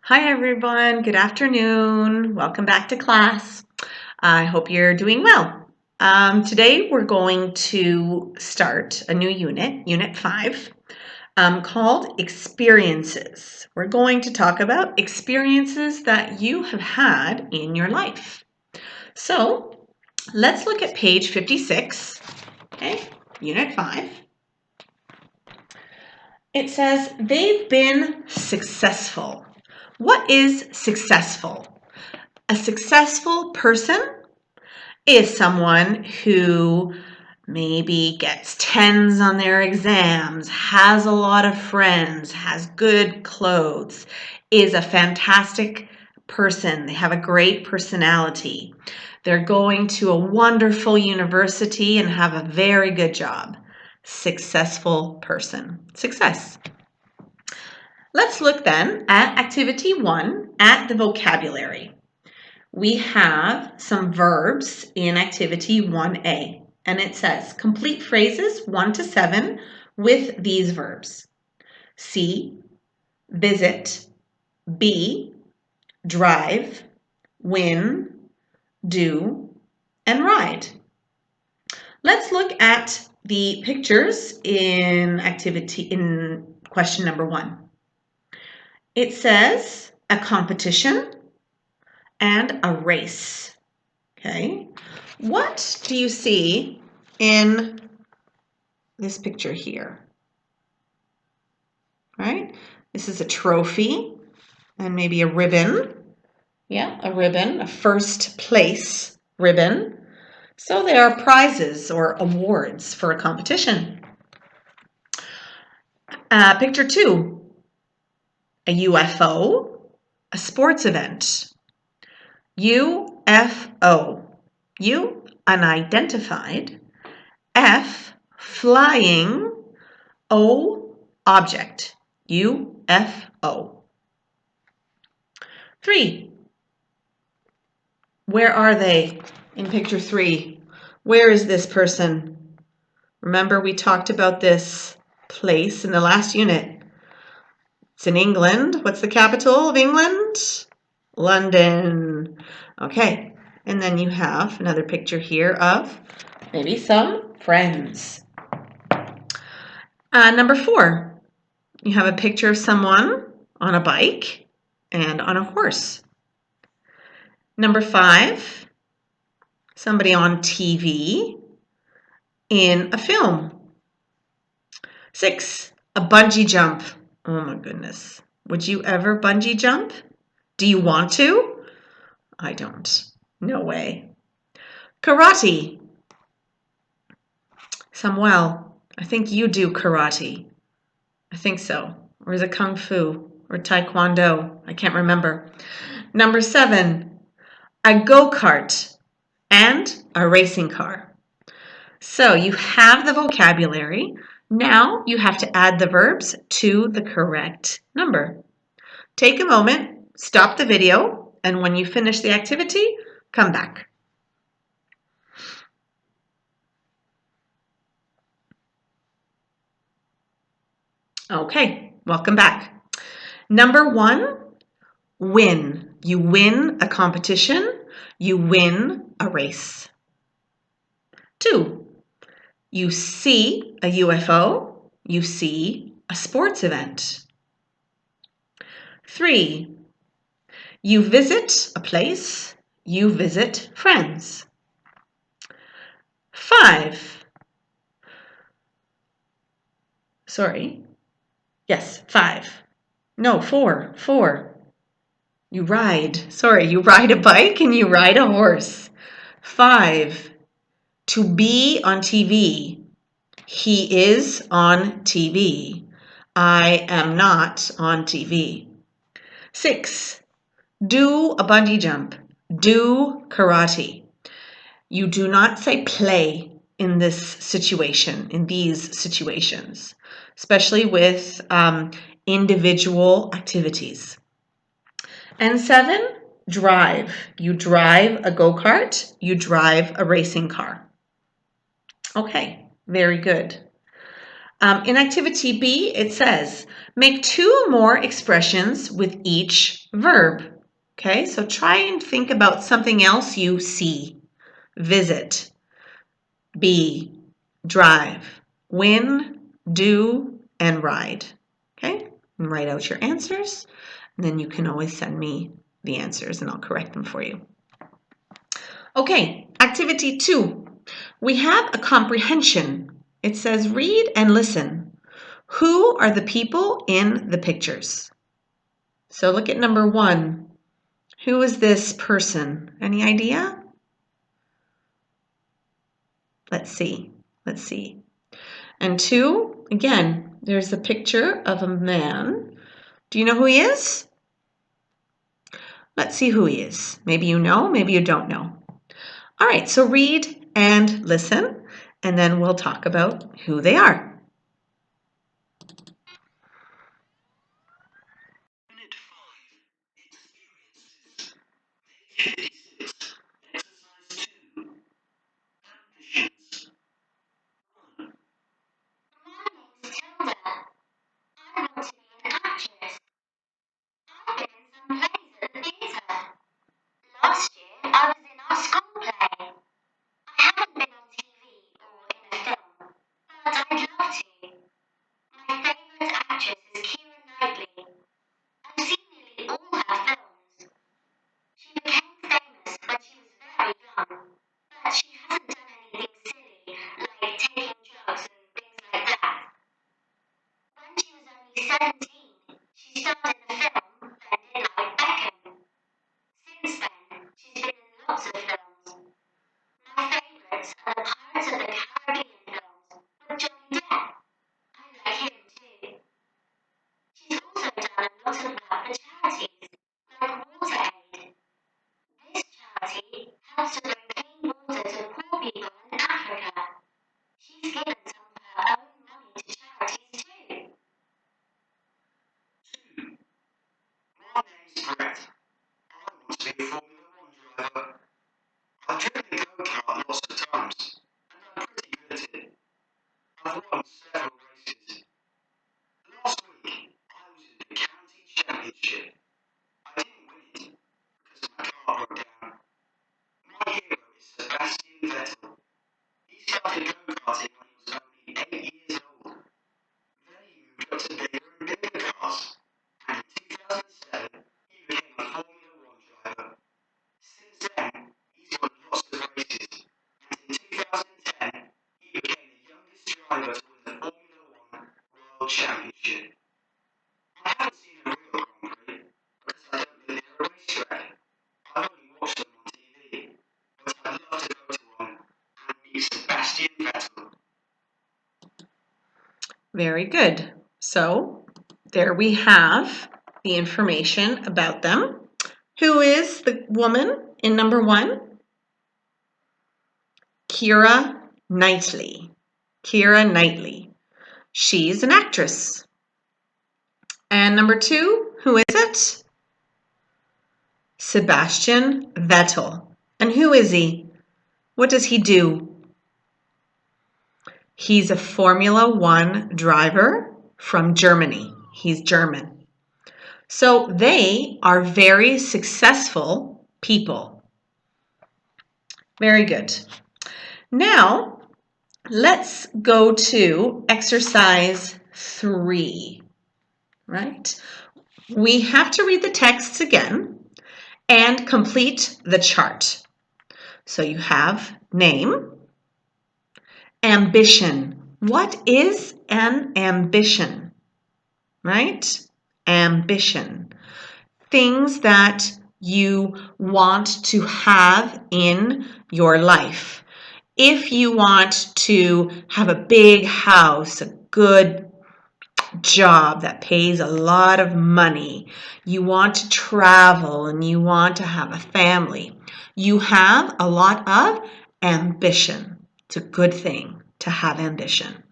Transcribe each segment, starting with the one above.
Hi everyone, good afternoon. Welcome back to class. I hope you're doing well. Today we're going to start a new unit, Unit 5, called Experiences. We're going to talk about experiences that you have had in your life. So let's look at page 56, okay, Unit 5. It says, they've been successful. What is successful? A successful person is someone who maybe gets 10s on their exams, has a lot of friends, has good clothes, is a fantastic person. They have a great personality. They're going to a wonderful university and have a very good job. Successful person. Success. Let's look then at activity 1 at the vocabulary. We have some verbs in activity 1A, and it says complete phrases 1 to 7 with these verbs. See, visit, be, drive, win, do, and ride. Let's look at the pictures in question number 1. It says a competition and a race. Okay, what do you see in this picture here? Right, this is a trophy and maybe a ribbon. Yeah, a ribbon, a first place ribbon. So there are prizes or awards for a competition. Picture 2, a UFO, a sports event. UFO. U, unidentified. F, flying. O, object. UFO. 3. Where are they in picture 3? Where is this person? Remember, we talked about this place in the last unit. It's in England. What's the capital of England? London. Okay, and then you have another picture here of maybe some friends. Number 4, you have a picture of someone on a bike and on a horse. Number 5, somebody on TV in a film. 6, a bungee jump. Oh my goodness. Would you ever bungee jump? Do you want to? I don't. No way. Karate. Samuel, I think you do karate. I think so. Or is it kung fu or taekwondo? I can't remember. Number 7, a go-kart and a racing car. So you have the vocabulary. Now you have to add the verbs to the correct number. Take a moment, stop the video, and when you finish the activity, come back. Okay, welcome back. Number 1, win. You win a competition. You win a race. 2, you see a UFO. You see a sports event. 3, you visit a place. You visit friends. 5, No, 4. You ride a bike and you ride a horse. 5, to be on TV. He is on TV. I am not on TV. 6, do a bungee jump. Do karate. You do not say play in this situation, in these situations, especially with individual activities. And 7, drive. You drive a go-kart. You drive a racing car. Okay, very good. In activity B, it says, make 2 more expressions with each verb. Okay, so try and think about something else you see. Visit, be, drive, win, do, and ride. Okay, and write out your answers. And then you can always send me the answers and I'll correct them for you. Okay, activity 2. We have a comprehension. It says read and listen. Who are the people in the pictures? So look at number 1. Who is this person? Any idea? Let's see. And 2, again, there's a picture of a man. Do you know who he is? Let's see who he is. Maybe you know, maybe you don't know. All right, so read and listen, and then we'll talk about who they are. Unit 5, Experiences. PAGES56, Exercise 2, Ambitions. 1. My name's Tilda. I want to be an actress. I've been in some plays at the theatre. Last year, I was in our school play. I haven't been on TV or in a film, but I'd love to. My favourite actress is Keira Knightley. I've seen nearly all her films. She became famous when she was very young, but she hasn't done anything silly, like taking drugs and things like that. When she was only 17, she starred in the film Bend It Like Beckham. Since then, she's been in lots of films. My favourites are the Pirates of the Caribbean films with Johnny Depp. I like him too. She's also done a lot of work for charities, like WaterAid. This charity helps to bring clean water to poor people in Africa. She's given some of her own money to charities too. 2. My name's Brett. I want to be a Formula 1 driver. I've driven a go-kart lots of times, and I'm pretty good at it. I've won several races. Last week, I was in the county championship. I didn't win it because my car broke down. My hero is Sebastian Vettel. He started go-karting when he was only 8 years old. Then he moved up to bigger and bigger cars, and in 2007, he became a Formula 1 driver. Since then, he's won lots of races, and in 2010, he became the youngest driver to win the Formula 1 World Championship. I haven't seen a real Grand Prix because I don't live near a racetrack. I've only watched them on TV, but I'd love to go to one and meet Sebastian Vettel. Very good. So there we have the information about them. Who is the woman in number 1? Keira Knightley. Keira Knightley. She's an actress. And number 2, who is it? Sebastian Vettel. And who is he? What does he do? He's a Formula 1 driver from Germany. He's German. So they are very successful people. Very good. Now, let's go to exercise 3, right? We have to read the texts again and complete the chart. So you have name, ambition. What is an ambition, right? Ambition. Things that you want to have in your life. If you want to have a big house, a good job that pays a lot of money, you want to travel and you want to have a family, you have a lot of ambition. It's a good thing to have ambition.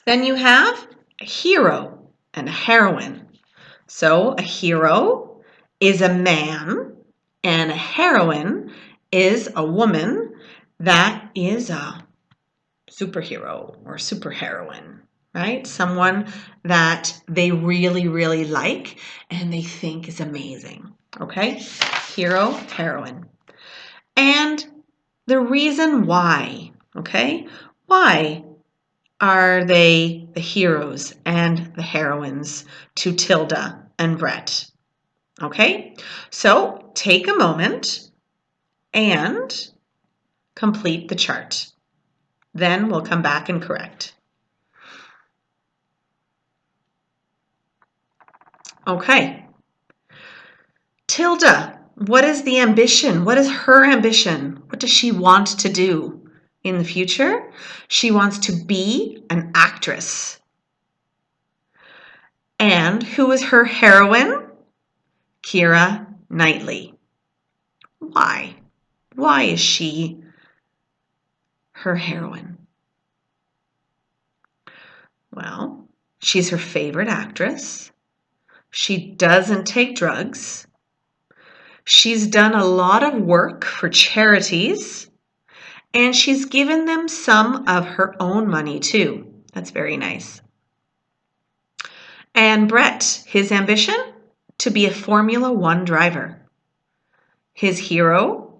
Then you have a hero and a heroine. So a hero is a man and a heroine is a woman that is a superhero or superheroine, right? Someone that they really, really like and they think is amazing, okay? Hero, heroine. And the reason why, okay? Why are they the heroes and the heroines to Tilda and Brett? Okay, so take a moment and complete the chart. Then we'll come back and correct. Okay. Tilda, what is the ambition? What is her ambition? What does she want to do in the future? She wants to be an actress. And who is her heroine? Keira Knightley. Why? Why is she her heroine? Well, she's her favorite actress. She doesn't take drugs. She's done a lot of work for charities, and she's given them some of her own money too. That's very nice. And Brett, his ambition? To be a Formula One driver. His hero?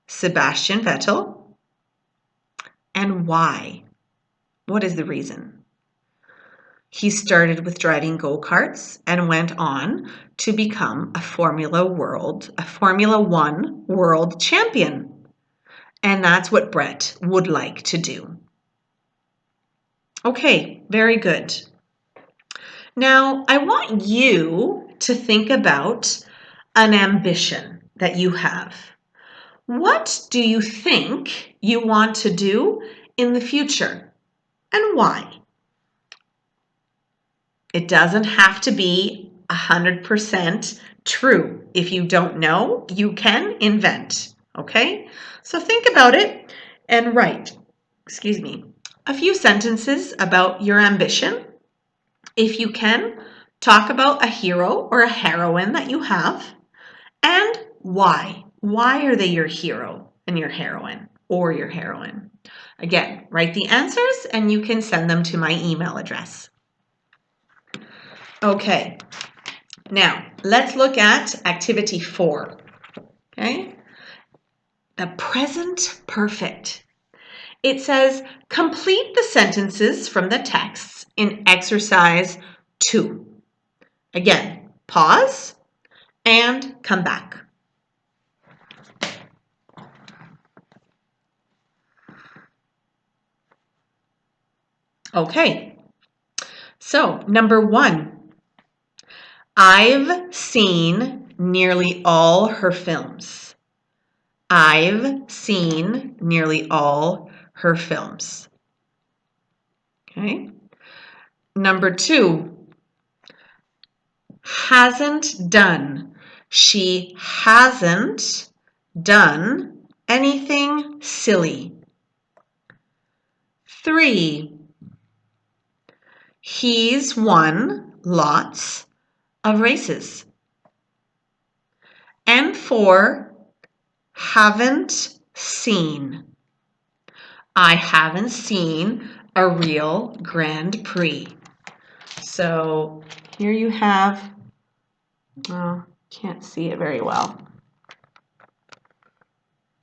Sebastian Vettel. And why? What is the reason? He started with driving go-karts and went on to become a Formula One world champion. And that's what Brett would like to do. Okay, very good. Now, I want you to think about an ambition that you have. What do you think you want to do in the future, and why? It doesn't have to be 100% true. If you don't know, you can invent, okay? So think about it and write, a few sentences about your ambition. If you can, talk about a hero or a heroine that you have and why. Why are they your hero and your heroine or your heroine? Again, write the answers and you can send them to my email address. Okay, now let's look at activity 4. Okay, the present perfect. It says complete the sentences from the texts in exercise 2. Again, pause and come back. Okay, so number 1. I've seen nearly all her films. I've seen nearly all her films. Okay. Number 2. Hasn't done. She hasn't done anything silly. 3. He's won lots of races. And 4. Haven't seen. I haven't seen a real Grand Prix. So here you have, can't see it very well.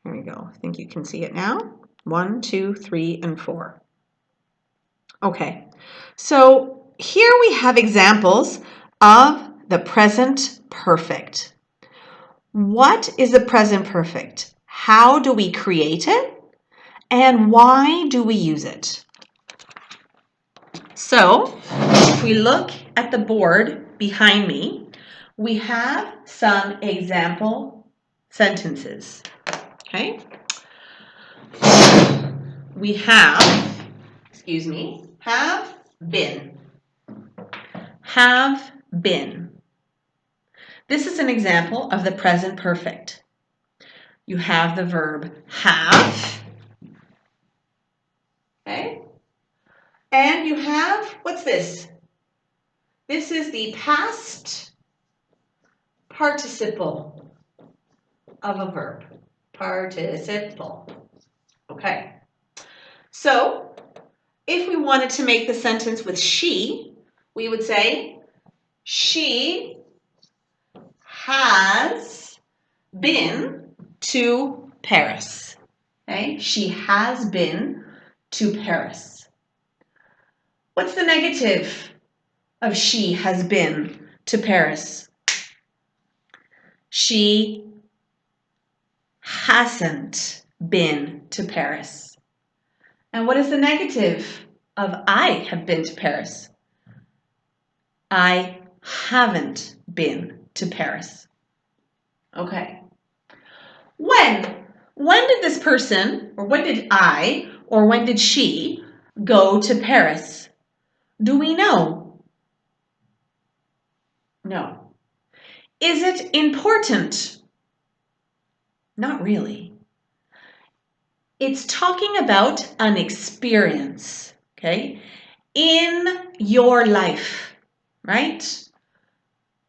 Here we go. I think you can see it now. 1, 2, 3, and 4. Okay, so here we have examples of the present perfect. What is the present perfect? How do we create it? And why do we use it? So, if we look at the board behind me, we have some example sentences. Okay? We have, have been. Have been. This is an example of the present perfect. You have the verb have. Okay? And you have, what's this? This is the past participle of a verb. Participle. Okay. So if we wanted to make the sentence with she, we would say, she has been to Paris. Okay? She has been to Paris. What's the negative of she has been to Paris? She hasn't been to Paris. And what is the negative of I have been to Paris? I haven't been to Paris. Okay. When did this person, or when did I, or when did she go to Paris? Do we know? No. Is it important? Not really. It's talking about an experience, okay, in your life, right?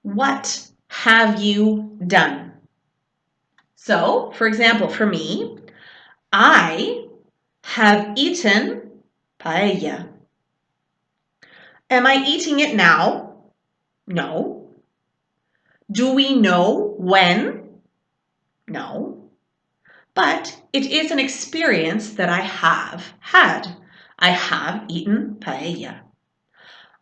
What have you done? So, for example, for me, I have eaten paella. Am I eating it now? No. Do we know when? No. But it is an experience that I have had. I have eaten paella.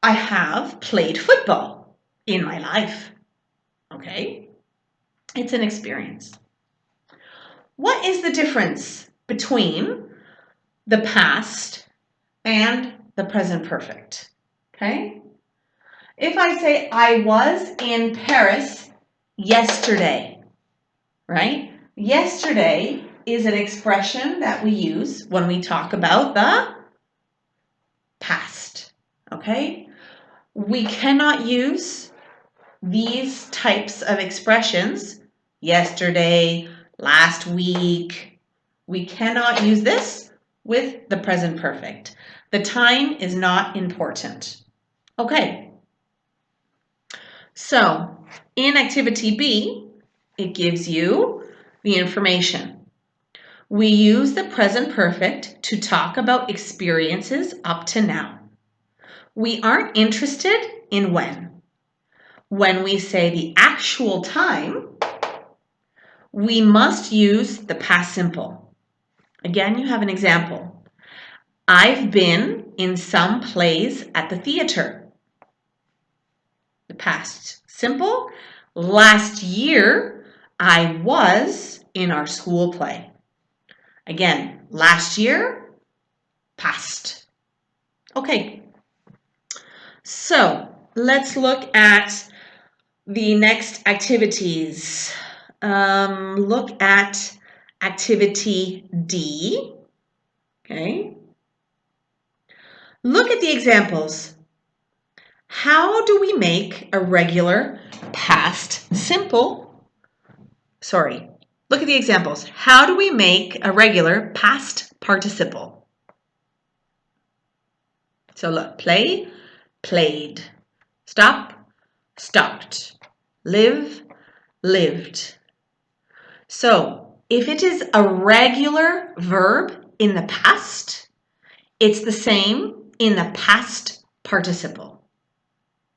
I have played football in my life. Okay? It's an experience. What is the difference between the past and the present perfect? Okay? If I say I was in Paris yesterday, right? Yesterday is an expression that we use when we talk about the past. Okay? We cannot use these types of expressions, yesterday, last week. We cannot use this with the present perfect. The time is not important. Okay. So, in activity B, it gives you the information. We use the present perfect to talk about experiences up to now. We aren't interested in when. When we say the actual time, we must use the past simple. Again, you have an example. I've been in some plays at the theater. The past simple. Last year, I was in our school play. Again, last year, past. Okay. So let's look at the next activities. Look at activity D. Okay. Look at the examples. How do we make a regular past simple? Sorry. Look at the examples. How do we make a regular past participle? So look, play, played. Stop, stopped. Live, lived. So if it is a regular verb in the past, it's the same in the past participle.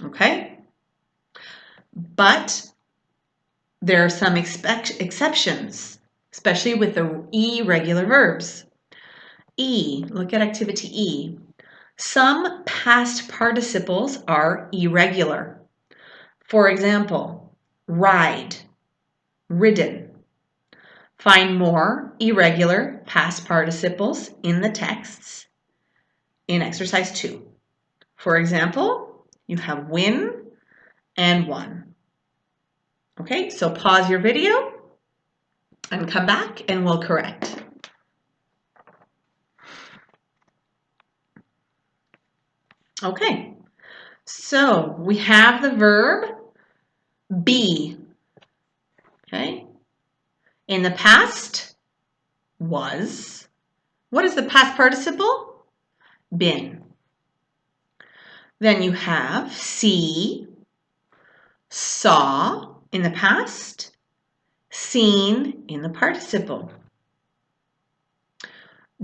Okay? But there are some exceptions, especially with the irregular verbs. E, look at activity E. Some past participles are irregular. For example, ride, ridden. Find more irregular past participles in the texts in exercise 2. For example, you have win and won. Okay, so pause your video and come back and we'll correct. Okay, so we have the verb be. Okay, in the past, was. What is the past participle? Been. Then you have see, saw in the past, seen in the participle.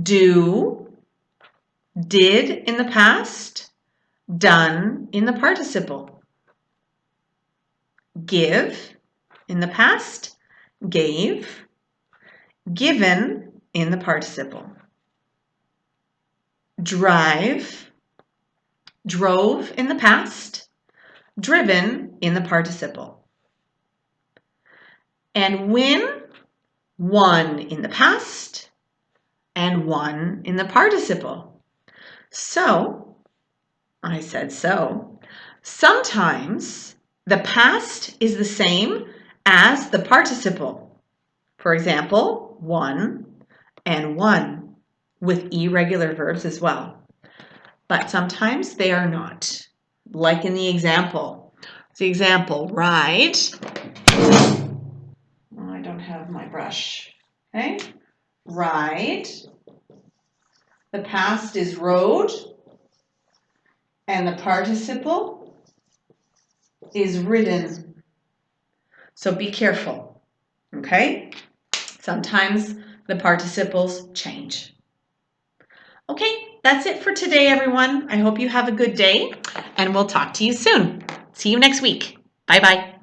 Do, Did in the past, done in the participle. Give in the past, gave, given in the participle. Drive, drove in the past, driven in the participle. And win, won in the past and won in the participle. So, I said so. Sometimes the past is the same as the participle. For example, won and won, with irregular verbs as well. But sometimes they are not, like in the example. The example, ride. Oh, I don't have my brush. Okay, ride. The past is rode, and the participle is ridden. So be careful, okay? Sometimes the participles change. Okay, that's it for today, everyone. I hope you have a good day, and we'll talk to you soon. See you next week. Bye-bye.